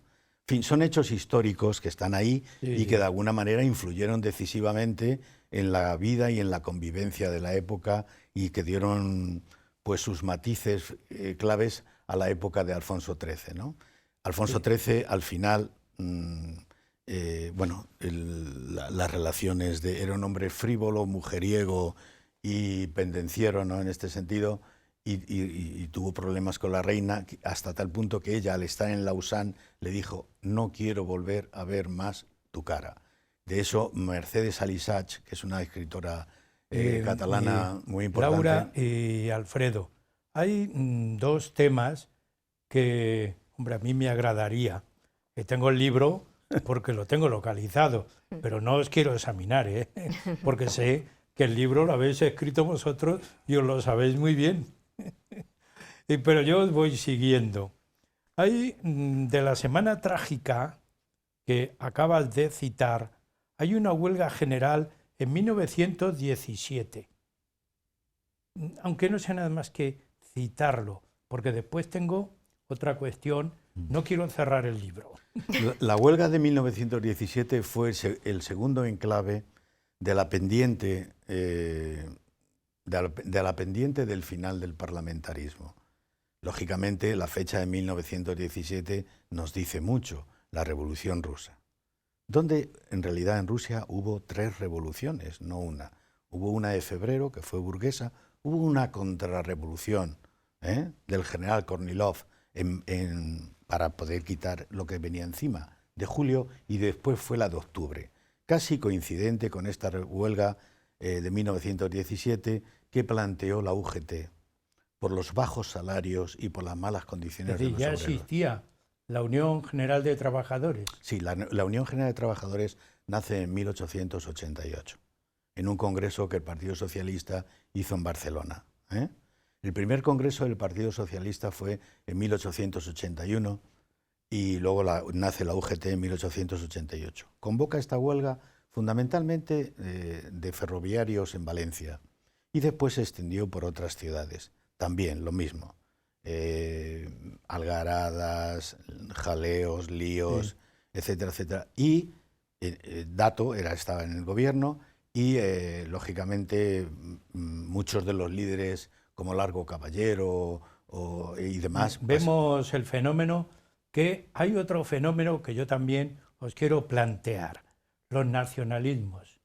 Speaker 2: En fin, son hechos históricos que están ahí y que de alguna manera influyeron decisivamente en la vida y en la convivencia de la época, y que dieron pues sus matices claves a la época de Alfonso XIII, ¿no? Alfonso XIII, al final, las relaciones era un hombre frívolo, mujeriego y pendenciero, ¿no? En este sentido, y tuvo problemas con la reina, hasta tal punto que ella, al estar en Lausanne, le dijo: no quiero volver a ver más tu cara. De eso, Mercedes Alisach, que es una escritora catalana muy importante.
Speaker 1: Laura y Alfredo, hay 2 temas que, hombre, a mí me agradaría, que tengo el libro porque lo tengo localizado, pero no os quiero examinar, porque sé que el libro lo habéis escrito vosotros y os lo sabéis muy bien. Pero yo os voy siguiendo. Hay de la Semana Trágica que acabas de citar, hay una huelga general en 1917. Aunque no sea nada más que citarlo, porque después tengo otra cuestión, no quiero cerrar el libro.
Speaker 2: La huelga de 1917 fue el segundo enclave de la pendiente, del final del parlamentarismo. Lógicamente, la fecha de 1917 nos dice mucho, la Revolución Rusa, donde en realidad en Rusia hubo 3 revoluciones, no una. Hubo una de febrero, que fue burguesa, hubo una contrarrevolución del general Kornilov para poder quitar lo que venía encima, de julio, y después fue la de octubre, casi coincidente con esta huelga de 1917 que planteó la UGT por los bajos salarios y por las malas condiciones de los obreros.
Speaker 1: Ya existía la Unión General de Trabajadores.
Speaker 2: Sí, la Unión General de Trabajadores nace en 1888, en un congreso que el Partido Socialista hizo en Barcelona. El primer congreso del Partido Socialista fue en 1881 y luego nace la UGT en 1888. Convoca esta huelga fundamentalmente de ferroviarios en Valencia, y después se extendió por otras ciudades. También lo mismo, algaradas, jaleos, líos, sí, etcétera, etcétera. Y Dato estaba en el gobierno y, lógicamente, muchos de los líderes como Largo Caballero y demás.
Speaker 1: Vemos el fenómeno, que hay otro fenómeno que yo también os quiero plantear. Los nacionalismos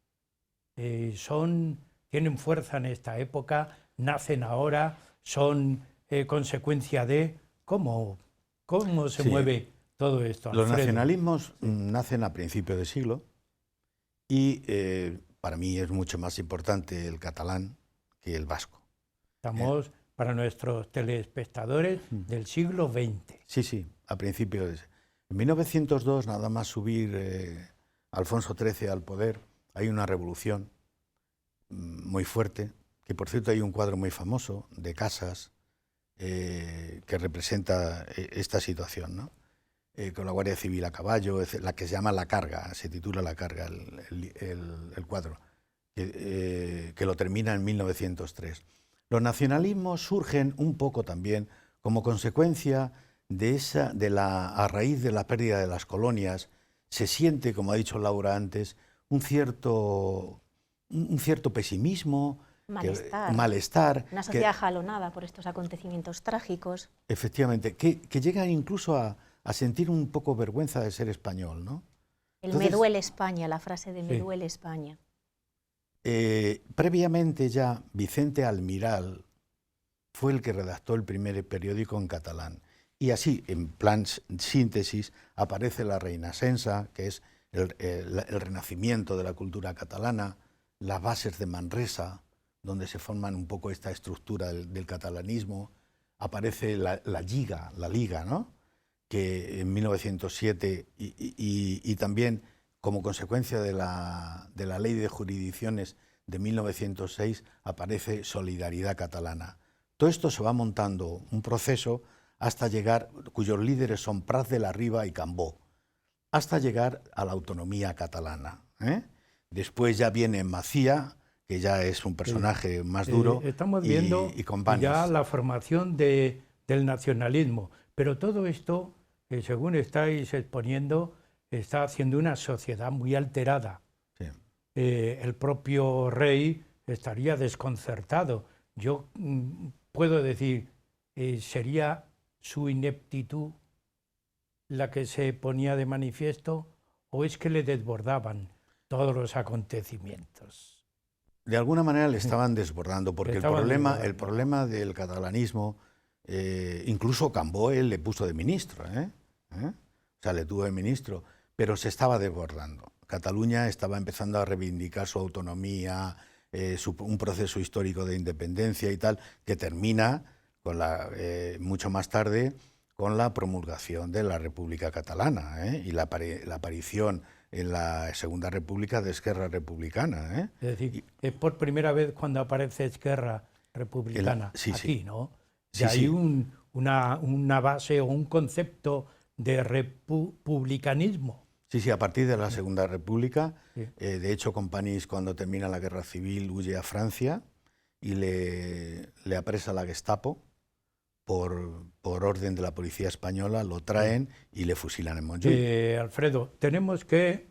Speaker 1: tienen fuerza en esta época, nacen ahora, son consecuencia de cómo se mueve todo esto, Alfredo.
Speaker 2: Los nacionalismos nacen a principios de siglo y para mí es mucho más importante el catalán que el vasco.
Speaker 1: Estamos, para nuestros telespectadores, del siglo XX.
Speaker 2: Sí, sí, a principios de... En 1902, nada más subir Alfonso XIII al poder, hay una revolución muy fuerte, que por cierto hay un cuadro muy famoso de Casas que representa esta situación, ¿no? Con la Guardia Civil a caballo, la que se llama La Carga, se titula La Carga el cuadro, que lo termina en 1903. Los nacionalismos surgen un poco también como consecuencia a raíz de la pérdida de las colonias. Se siente, como ha dicho Laura antes, un cierto pesimismo, malestar.
Speaker 3: Una sociedad jalonada por estos acontecimientos trágicos.
Speaker 2: Efectivamente, que llegan incluso a sentir un poco vergüenza de ser español, ¿no?
Speaker 3: Me duele España, la frase de me duele España.
Speaker 2: Previamente ya Vicente Almiral fue el que redactó el primer periódico en catalán. Y así, en plan síntesis, aparece la Reinasença, que es el renacimiento de la cultura catalana, las bases de Manresa, donde se forman un poco esta estructura del catalanismo. Aparece la Liga, ¿no? Que en 1907 y también como consecuencia de la Ley de Jurisdicciones de 1906 aparece Solidaridad Catalana. Todo esto se va montando un proceso hasta llegar, cuyos líderes son Prat de la Riba y Cambó, hasta llegar a la autonomía catalana. Después ya viene Macía, que ya es un personaje más duro.
Speaker 1: Estamos viendo ya la formación del nacionalismo, pero todo esto, según estáis exponiendo, está haciendo una sociedad muy alterada.
Speaker 2: Sí.
Speaker 1: El propio rey estaría desconcertado. Yo puedo decir, ¿sería su ineptitud la que se ponía de manifiesto o es que le desbordaban todos los acontecimientos?
Speaker 2: De alguna manera le estaban desbordando, porque el problema del catalanismo, incluso Cambó él le puso de ministro, o sea, le tuvo de ministro, pero se estaba desbordando. Cataluña estaba empezando a reivindicar su autonomía, un proceso histórico de independencia y tal, que termina con mucho más tarde con la promulgación de la República Catalana y la aparición en la Segunda República de Esquerra Republicana.
Speaker 1: Es decir, es por primera vez cuando aparece Esquerra Republicana aquí, ¿no?
Speaker 2: Sí,
Speaker 1: hay una base o un concepto de republicanismo.
Speaker 2: Sí, a partir de la Segunda República. De hecho, Companys, cuando termina la Guerra Civil, huye a Francia y le apresa la Gestapo por orden de la policía española, lo traen y le fusilan en Montjuïc.
Speaker 1: Alfredo, tenemos que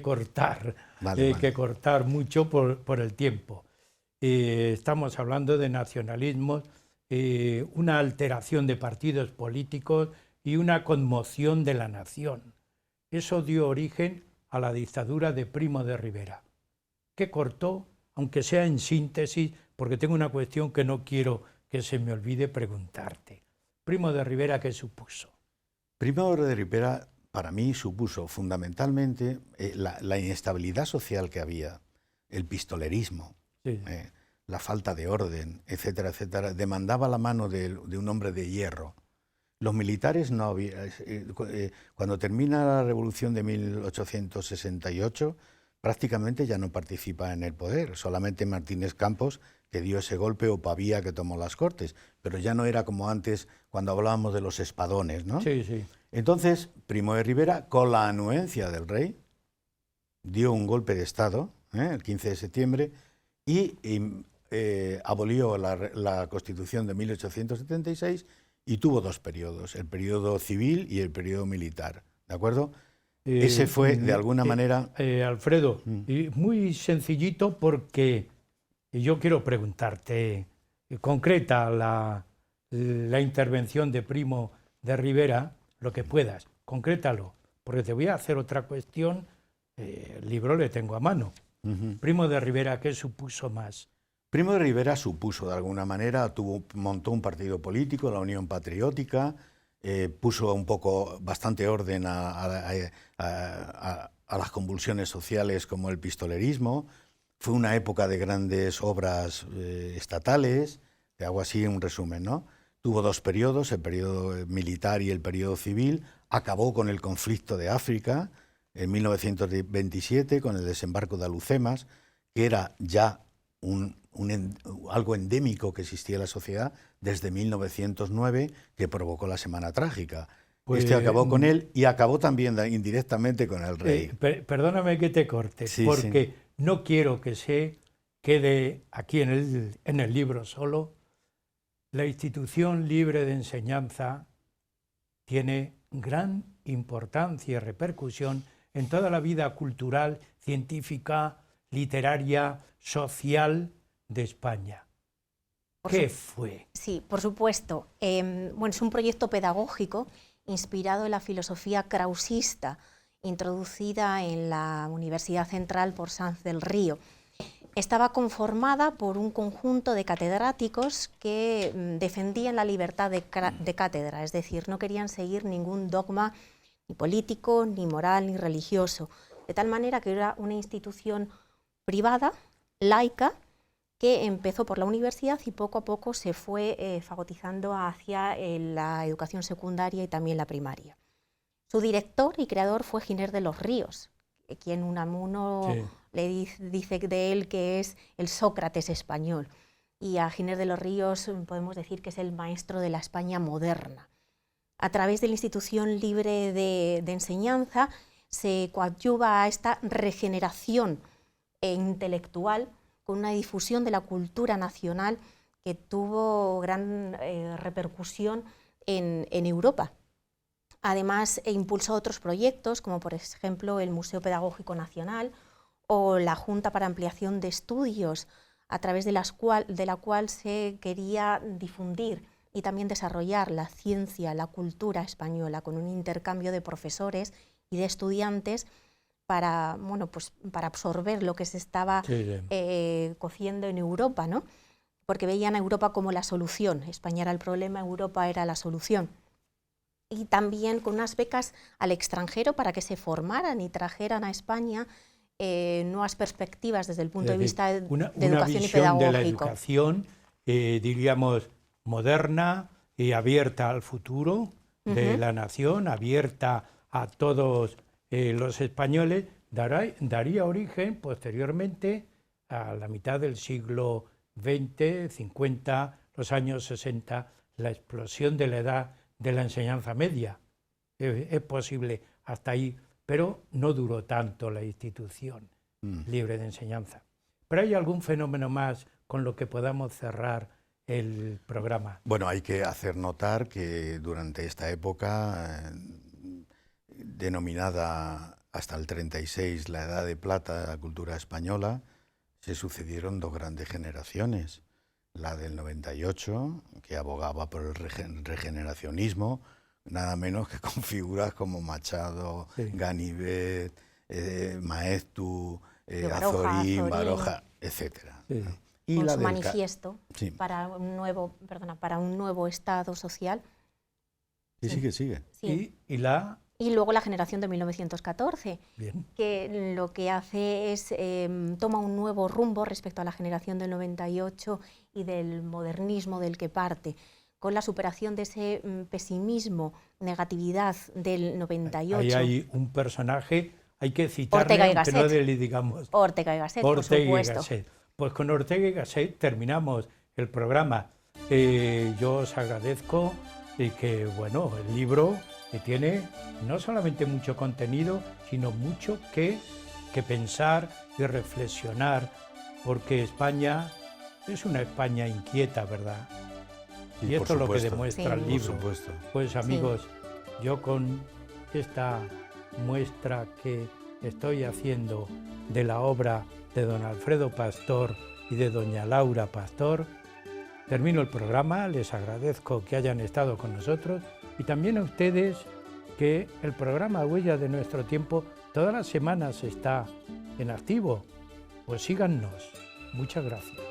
Speaker 1: cortar, que cortar mucho por el tiempo. Estamos hablando de nacionalismos, una alteración de partidos políticos y una conmoción de la nación. Eso dio origen a la dictadura de Primo de Rivera, que cortó, aunque sea en síntesis, porque tengo una cuestión que no quiero que se me olvide preguntarte. Primo de Rivera, ¿qué supuso?
Speaker 2: Primo de Rivera, para mí, supuso fundamentalmente la inestabilidad social que había, el pistolerismo, la falta de orden, etcétera, etcétera. Demandaba la mano de un hombre de hierro. Los militares no había... cuando termina la Revolución de 1868, prácticamente ya no participa en el poder, solamente Martínez Campos, que dio ese golpe, o Pavía, que tomó las Cortes, pero ya no era como antes cuando hablábamos de los espadones, ¿no?
Speaker 1: Sí, sí.
Speaker 2: Entonces, Primo de Rivera, con la anuencia del rey, dio un golpe de Estado, el 15 de septiembre, y abolió la Constitución de 1876 y tuvo dos periodos, el periodo civil y el periodo militar, ¿de acuerdo? Ese fue, de alguna manera...
Speaker 1: Alfredo, y muy sencillito porque yo quiero preguntarte, concreta la intervención de Primo de Rivera, lo que puedas, concrétalo, porque te voy a hacer otra cuestión, el libro le tengo a mano. Primo de Rivera, ¿qué supuso más?
Speaker 2: Primo de Rivera supuso, de alguna manera, montó un partido político, la Unión Patriótica, puso bastante orden a las convulsiones sociales como el pistolerismo. Fue una época de grandes obras estatales, te hago así un resumen, ¿no? Tuvo dos periodos, el periodo militar y el periodo civil. Acabó con el conflicto de África en 1927 con el desembarco de Alhucemas, que era ya algo endémico que existía en la sociedad desde 1909, que provocó la Semana Trágica. Pues, acabó con él y acabó también indirectamente con el rey.
Speaker 1: Perdóname que te corte, sí, porque no quiero que se quede aquí en el libro solo. La institución libre de enseñanza tiene gran importancia y repercusión en toda la vida cultural, científica, literaria, social de España. ¿Qué fue?
Speaker 3: Sí, por supuesto. Bueno, es un proyecto pedagógico inspirado en la filosofía krausista, introducida en la Universidad Central por Sanz del Río. Estaba conformada por un conjunto de catedráticos que defendían la libertad de cátedra, es decir, no querían seguir ningún dogma ni político, ni moral, ni religioso, de tal manera que era una institución privada, laica, que empezó por la universidad y poco a poco se fue fagotizando hacia la educación secundaria y también la primaria. Su director y creador fue Giner de los Ríos, quien Unamuno le dice de él que es el Sócrates español. Y a Giner de los Ríos podemos decir que es el maestro de la España moderna. A través de la institución libre de enseñanza se coadyuva a esta regeneración intelectual con una difusión de la cultura nacional que tuvo gran repercusión en Europa. Además, impulsó otros proyectos, como por ejemplo el Museo Pedagógico Nacional o la Junta para Ampliación de Estudios, a través de la cual se quería difundir y también desarrollar la ciencia, la cultura española, con un intercambio de profesores y de estudiantes para, bueno, pues, para absorber lo que se estaba cociendo en Europa, ¿no? Porque veían a Europa como la solución. España era el problema, Europa era la solución. Y también con unas becas al extranjero para que se formaran y trajeran a España nuevas perspectivas desde el punto de vista de educación y pedagógico.
Speaker 1: De la educación, diríamos, moderna y abierta al futuro de la nación, abierta a todos los españoles, daría origen posteriormente a la mitad del siglo XX, 50, los años 60, la explosión de la edad de la enseñanza media. Es posible hasta ahí, pero no duró tanto la institución libre de enseñanza. ¿Pero hay algún fenómeno más con lo que podamos cerrar el programa?
Speaker 2: Bueno, hay que hacer notar que durante esta época, denominada hasta el 36 la Edad de Plata de la cultura española, se sucedieron dos grandes generaciones. La del 98, que abogaba por el regeneracionismo, nada menos que con figuras como Machado, Ganivet, Maeztu, Azorín, Baroja, etc.
Speaker 3: Y con su manifiesto para un nuevo Estado social.
Speaker 2: Sigue.
Speaker 3: Sí.
Speaker 1: Y
Speaker 3: luego la generación de 1914,
Speaker 1: Bien.
Speaker 3: que lo que hace es toma un nuevo rumbo respecto a la generación del 98 y del modernismo del que parte, con la superación de ese pesimismo, negatividad del 98.
Speaker 1: Ahí hay un personaje, hay que citarle, aunque no le digamos.
Speaker 3: Ortega y Gasset, por supuesto.
Speaker 1: Gasset. Pues con Ortega y Gasset terminamos el programa. Yo os agradezco que, bueno, el libro que tiene no solamente mucho contenido, sino mucho que que pensar y reflexionar, porque España es una España inquieta, ¿verdad? Y esto es lo que demuestra el libro.
Speaker 2: Por supuesto.
Speaker 1: Pues amigos, yo con esta muestra que estoy haciendo de la obra de don Alfredo Pastor y de doña Laura Pastor, termino el programa. Les agradezco que hayan estado con nosotros y también a ustedes que el programa Huella de Nuestro Tiempo todas las semanas está en activo. Pues síganos. Muchas gracias.